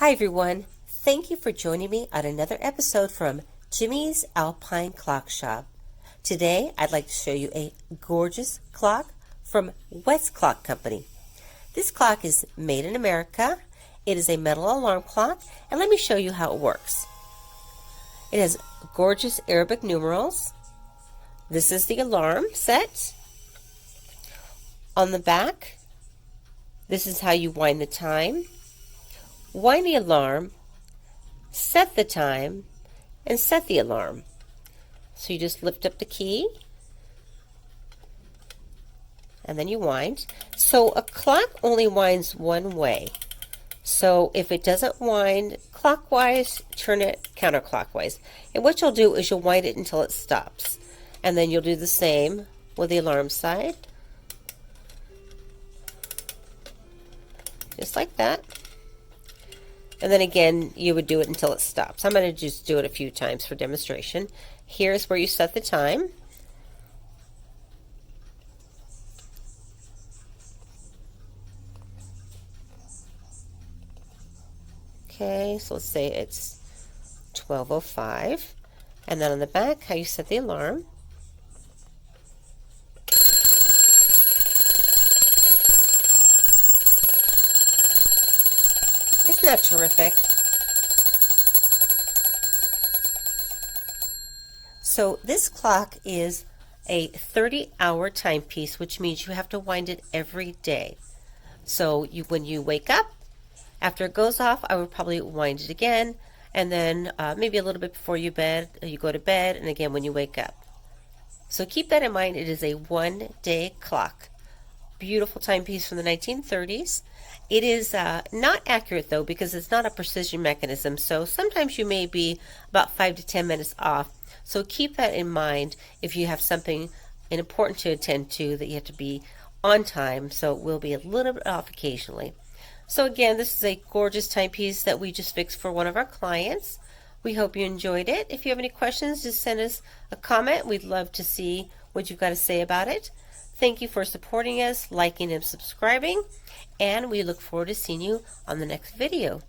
Hi everyone, thank you for joining me on another episode from Jimmy's Alpine Clock Shop. Today I'd like to show you a gorgeous clock from Westclox Company. This clock is made in America. It is a metal alarm clock, and let me show you how it works. It has gorgeous Arabic numerals. This is the alarm set. On the back, this is how you wind the time, wind the alarm, set the time, and set the alarm. So you just lift up the key, and then you wind. So a clock only winds one way. So if it doesn't wind clockwise, turn it counterclockwise. And what you'll do is you'll wind it until it stops. And then you'll do the same with the alarm side. Just like that. And then again, you would do it until it stops. I'm going to just do it a few times for demonstration. Here's where you set the time. Okay, so let's say it's 12:05. And then on the back, how you set the alarm. Isn't that terrific? So this clock is a 30-hour timepiece, which means you have to wind it every day. So when you wake up, after it goes off, I would probably wind it again, and then maybe a little bit before you go to bed, and again when you wake up. So keep that in mind. It is a one-day clock. Beautiful timepiece from the 1930s. It is not accurate though, because it's not a precision mechanism, so sometimes you may be about 5 to 10 minutes off. So keep that in mind if you have something important to attend to that you have to be on time, so it will be a little bit off occasionally. So again, this is a gorgeous timepiece that we just fixed for one of our clients. We hope you enjoyed it. If you have any questions, just send us a comment. We'd love to see what you've got to say about it. Thank you for supporting us, liking and subscribing, and we look forward to seeing you on the next video.